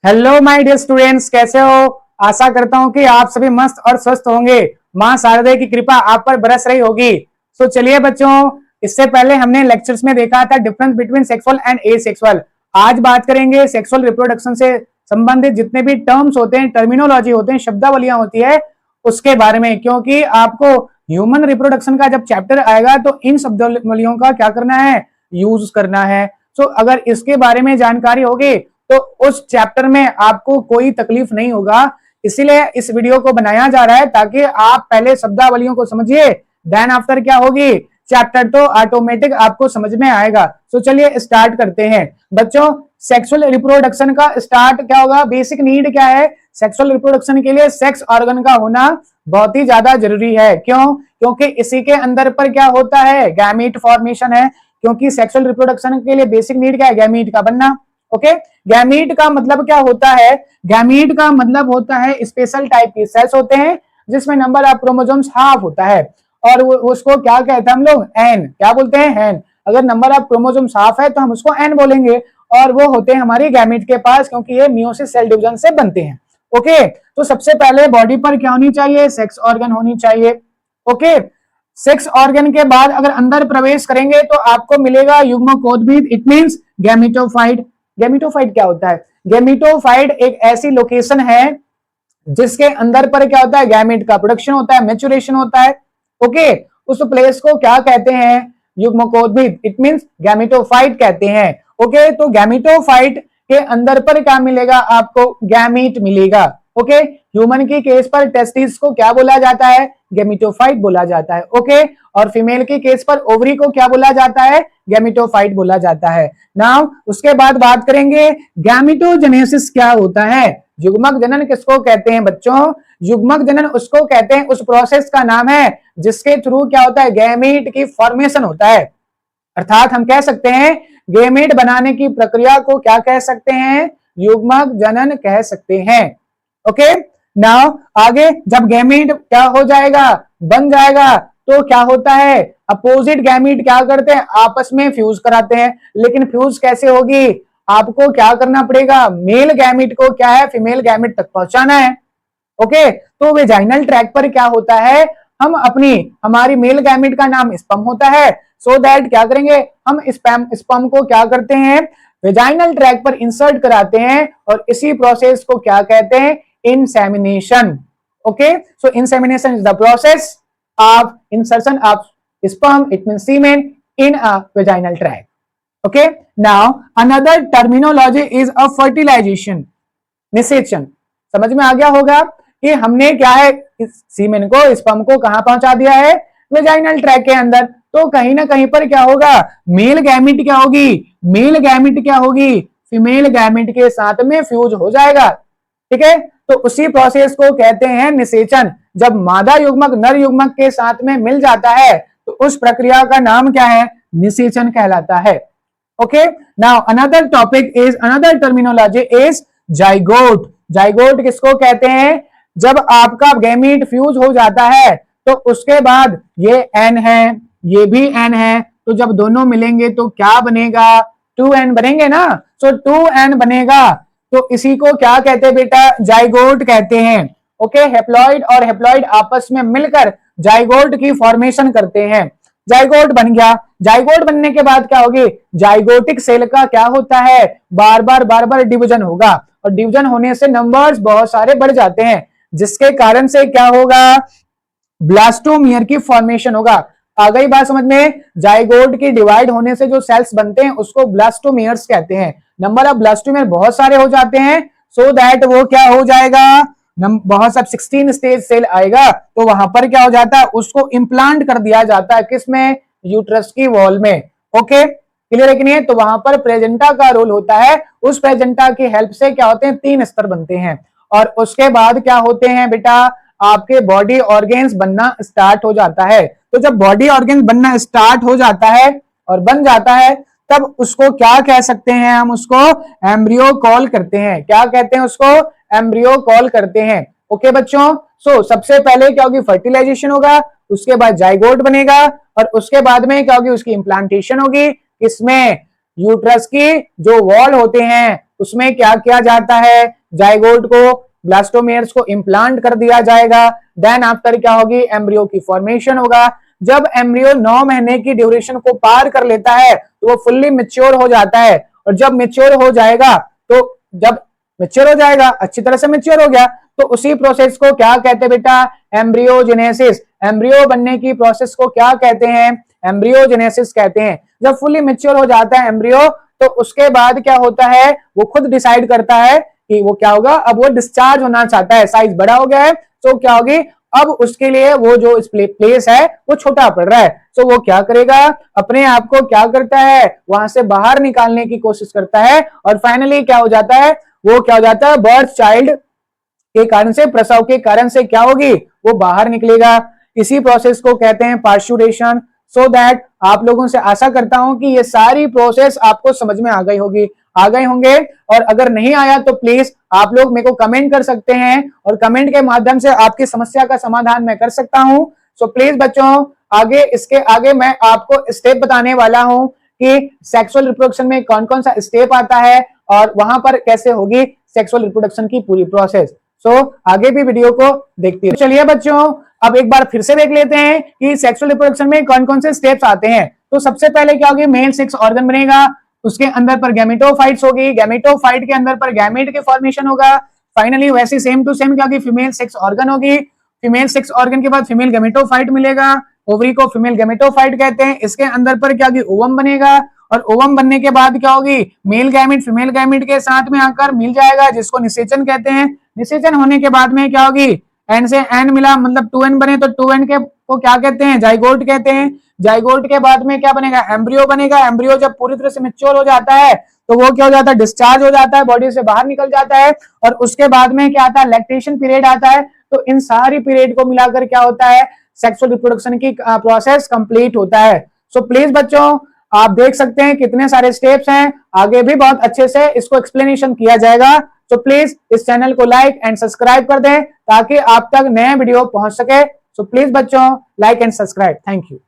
Hello my dear students, कैसे हो। आशा करता हूं कि आप सभी मस्त और स्वस्थ होंगे। मां शारदे की कृपा आप पर बरस रही होगी। तो चलिए बच्चों, इससे पहले हमने लेक्चर्स में देखा था difference between sexual and asexual. आज बात करेंगे सेक्सुअल रिप्रोडक्शन से संबंधित जितने भी टर्म्स होते हैं, टर्मिनोलॉजी होते हैं, शब्दावलियां होती है, उसके बारे में। क्योंकि आपको ह्यूमन रिप्रोडक्शन का जब चैप्टर आएगा तो इन शब्दावलियों का क्या करना है, यूज करना है। तो अगर इसके बारे में जानकारी होगी तो उस चैप्टर में आपको कोई तकलीफ नहीं होगा। इसीलिए इस वीडियो को बनाया जा रहा है ताकि आप पहले शब्दावलियों को समझिए, देन आफ्टर क्या होगी, चैप्टर तो ऑटोमेटिक आपको समझ में आएगा। तो चलिए स्टार्ट करते हैं बच्चों। सेक्सुअल रिप्रोडक्शन का स्टार्ट क्या होगा, बेसिक नीड क्या है। सेक्सुअल रिप्रोडक्शन के लिए सेक्स ऑर्गन का होना बहुत ही ज्यादा जरूरी है। क्यों? क्योंकि इसी के अंदर पर क्या होता है, गैमीट फॉर्मेशन है। क्योंकि सेक्सुअल रिप्रोडक्शन के लिए बेसिक नीड क्या है, गैमीट का बनना। ओके, गैमीट का मतलब क्या होता है, गैमीट का मतलब होता है स्पेशल टाइप की सेल्स होते हैं जिसमें नंबर ऑफ क्रोमोसोम्स हाफ होता है और उसको क्या कहते हैं हम लोग, एन। क्या बोलते हैं, एन। अगर नंबर ऑफ क्रोमोसोम्स हाफ है तो हम उसको एन बोलेंगे और वो होते हैं हमारी गैमीट के पास, क्योंकि ये मियोसिस सेल डिवीजन से बनते हैं। ओके, तो सबसे पहले बॉडी पर क्या होनी चाहिए, सेक्स ऑर्गन होनी चाहिए। ओके, सेक्स ऑर्गन के बाद अगर अंदर प्रवेश करेंगे तो आपको मिलेगा युग्मकोद्भिद, इट मींस गैमेटोफाइट। गैमेटोफाइट क्या होता है, गैमेटोफाइट एक ऐसी लोकेशन है जिसके अंदर पर क्या होता है, गैमेट का प्रोडक्शन होता है, मैच्योरेशन होता है। ओके, उस प्लेस को क्या कहते हैं, युग्मकोद्भिद, इट मींस गैमेटोफाइट कहते हैं। ओके, तो गैमेटोफाइट के अंदर पर क्या मिलेगा आपको, गैमीट मिलेगा। ओके, ह्यूमन की केस पर टेस्टिस को क्या बोला जाता है, गैमेटोफाइट बोला जाता है। ओके, और फीमेल की केस पर ओवरी को क्या बोला जाता है, गैमेटोफाइट बोला जाता है। नाउ उसके बाद बात करेंगे गैमेटोजेनेसिस क्या होता है। युग्मक जनन किसको कहते हैं बच्चों, युग्मक जनन उसको कहते हैं, उस प्रोसेस का नाम है जिसके थ्रू क्या होता है, गैमीट की फॉर्मेशन होता है। अर्थात हम कह सकते हैं गैमीट बनाने की प्रक्रिया को क्या कह सकते हैं, युग्मक जनन कह सकते हैं। ओके, नाउ आगे जब गैमीट क्या हो जाएगा, बन जाएगा, तो क्या होता है, अपोजिट गैमीट क्या करते हैं, आपस में फ्यूज कराते हैं। लेकिन फ्यूज कैसे होगी, आपको क्या करना पड़ेगा, मेल गैमीट को क्या है, फीमेल गैमीट तक पहुंचाना है। ओके, तो वेजाइनल ट्रैक पर क्या होता है, हम हमारी मेल गैमीट का नाम स्पर्म होता है। सो दैट क्या करेंगे, हम स्पर्म को क्या करते हैं, वेजाइनल ट्रैक पर इंसर्ट कराते हैं और इसी प्रोसेस को क्या कहते हैं, insemination. Okay, so insemination is the process of insertion of sperm, it means semen, in a vaginal tract. Okay, now another terminology is a fertilization, निषेचन। समझ में आ गया होगा कि हमने क्या है, सीमेन को, स्पर्म को कहां पहुंचा दिया है, वेजाइनल ट्रैक के अंदर। तो कहीं ना कहीं पर क्या होगा, मेल गैमिट क्या होगी, मेल गैमिट क्या होगी, फीमेल गैमिट के साथ में फ्यूज हो जाएगा। ठीक है, तो उसी प्रोसेस को कहते हैं निषेचन। जब मादा युग्मक नर युग्मक के साथ में मिल जाता है तो उस प्रक्रिया का नाम क्या है, निषेचन कहलाता है। Okay, now another topic is, another terminology is zygote. Zygote किसको कहते हैं, जब आपका गैमीट फ्यूज हो जाता है तो उसके बाद ये एन है, ये भी एन है, तो जब दोनों मिलेंगे तो क्या बनेगा, 2n बनेंगे ना। सो 2n बनेगा, तो इसी को क्या कहते हैं बेटा, जाइगोट कहते हैं। ओके, हेप्लॉइड और हेप्लॉइड आपस में मिलकर जाइगोट की फॉर्मेशन करते हैं। जाइगोट बन गया, जाइगोट बनने के बाद क्या होगी, जाइगोटिक सेल का क्या होता है, बार बार डिवीजन होगा और डिवीजन होने से नंबर्स बहुत सारे बढ़ जाते हैं, जिसके कारण से क्या होगा, ब्लास्टोमियर की फॉर्मेशन होगा। आ गई बात समझ में, जाइगोट की डिवाइड होने से जो सेल्स बनते हैं उसको ब्लास्टोमियर्स कहते हैं। नंबर ऑफ ब्लास्टोमियर बहुत सारे हो जाते हैं, सो दैट वो क्या हो जाएगा, बहुत सब 16 स्टेज सेल आएगा, तो वहां पर क्या हो जाता है, उसको इम्प्लांट कर दिया जाता है, किसमें, यूट्रस की वॉल में। ओके, क्लियर है कि नहीं है, तो वहां पर प्रेजेंटा का रोल होता है। उस प्रेजेंटा की हेल्प से क्या होते हैं, 3 स्तर बनते हैं और उसके बाद क्या होते हैं बेटा, आपके बॉडी ऑर्गेन्स बनना स्टार्ट हो जाता है। तो जब बॉडी ऑर्गेन्स बनना स्टार्ट हो जाता है और बन जाता है, तब उसको क्या कह सकते हैं, हम उसको एम्ब्रियो कॉल करते हैं। क्या कहते हैं उसको, एम्ब्रियो कॉल करते हैं। ओके बच्चों, सो सबसे पहले क्या होगी, फर्टिलाइजेशन होगा, उसके बाद जाइगोट बनेगा और उसके बाद में क्या होगी, उसकी इम्प्लांटेशन होगी। इसमें यूट्रस की जो वॉल होते हैं उसमें क्या किया जाता है, जाइगोट को, ब्लास्टोमेयर्स को इम्प्लांट कर दिया जाएगा। देन आफ्टर क्या होगी, एम्ब्रियो की फॉर्मेशन होगा। जब एम्ब्रियो 9 महीने की ड्यूरेशन को पार कर लेता है तो वो फुल्ली मैच्योर हो जाता है, और जब मैच्योर हो जाएगा तो जब मैच्योर हो जाएगा, अच्छी तरह से मैच्योर हो गया, तो उसी प्रोसेस को क्या कहते हैं बेटा, एम्ब्रियोजेनेसिस। एम्ब्रियो बनने की प्रोसेस को क्या कहते हैं, एम्ब्रियोजेनेसिस कहते हैं। जब फुल्ली मैच्योर हो जाता है एम्ब्रियो, तो उसके बाद क्या होता है, वो खुद डिसाइड करता है कि वो क्या होगा, अब वो डिस्चार्ज होना चाहता है, साइज बड़ा हो गया है, तो क्या होगी, अब उसके लिए वो जो प्लेस है वो छोटा पड़ रहा है, तो वो क्या करेगा, अपने आप को क्या करता है, वहां से बाहर निकालने की कोशिश करता है, और फाइनली क्या हो जाता है, वो क्या हो जाता है, बर्थ चाइल्ड के कारण से, प्रसव के कारण से क्या होगी, वो बाहर निकलेगा। इसी प्रोसेस को कहते हैं पार्चुरेशन। सो दैट आप लोगों से आशा करता हूं कि ये सारी प्रोसेस आपको समझ में आ गई होगी, आ गए होंगे, और अगर नहीं आया तो प्लीज आप लोग मेरे को कमेंट कर सकते हैं, और कमेंट के माध्यम से आपकी समस्या का समाधान मैं कर सकता हूं। सो प्लीज बच्चों, आगे इसके आगे मैं आपको स्टेप बताने वाला हूं कि सेक्सुअल रिप्रोडक्शन में कौन कौन सा स्टेप आता है, और वहां पर कैसे होगी सेक्सुअल रिप्रोडक्शन की पूरी प्रोसेस। आगे भी वीडियो को देखते हैं। चलिए बच्चों, अब एक बार फिर से देख लेते हैं कि सेक्सुअल रिप्रोडक्शन में कौन कौन से स्टेप्स आते हैं। तो सबसे पहले क्या होगी, मेल सेक्स ऑर्गन बनेगा, उसके अंदर पर गैमेटोफाइट्स होगी, गैमेटोफाइट के अंदर पर गैमेट के फॉर्मेशन होगा। फाइनली वैसे सेम टू सेम क्या होगी, फीमेल सेक्स ऑर्गन होगी, फीमेल सेक्स ऑर्गन के बाद फीमेल गैमेटोफाइट मिलेगा, ओवरी को फीमेल गैमेटोफाइट कहते हैं। इसके अंदर पर क्या होगी, ओवम बनेगा, और ओवम बनने के बाद क्या होगी, मेल गैमेट फीमेल गैमेट के साथ में आकर मिल जाएगा, जिसको निषेचन कहते हैं। निषेचन होने के बाद में क्या होगी, एन से एन मिला, मतलब 2n बने, तो 2n के को क्या कहते हैं, जाइगोट कहते हैं। जाइगोट के बाद में क्या बनेगा, एम्ब्रियो बनेगा। एम्ब्रियो जब पूरी तरह से मैच्योर हो जाता है तो वो क्या हो जाता है, डिस्चार्ज हो जाता है, बॉडी से बाहर निकल जाता है, और उसके बाद में क्या आता है, लैक्टेशन पीरियड आता है। तो इन सारी पीरियड को मिलाकर क्या होता है, सेक्सुअल रिप्रोडक्शन की प्रोसेस कंप्लीट होता है। सो प्लीज बच्चों, आप देख सकते हैं कितने सारे स्टेप्स हैं, आगे भी बहुत अच्छे से इसको एक्सप्लेनेशन किया जाएगा। तो प्लीज इस चैनल को लाइक एंड सब्सक्राइब कर दें ताकि आप तक नए वीडियो पहुंच सके। सो प्लीज बच्चों, like and subscribe. Thank you.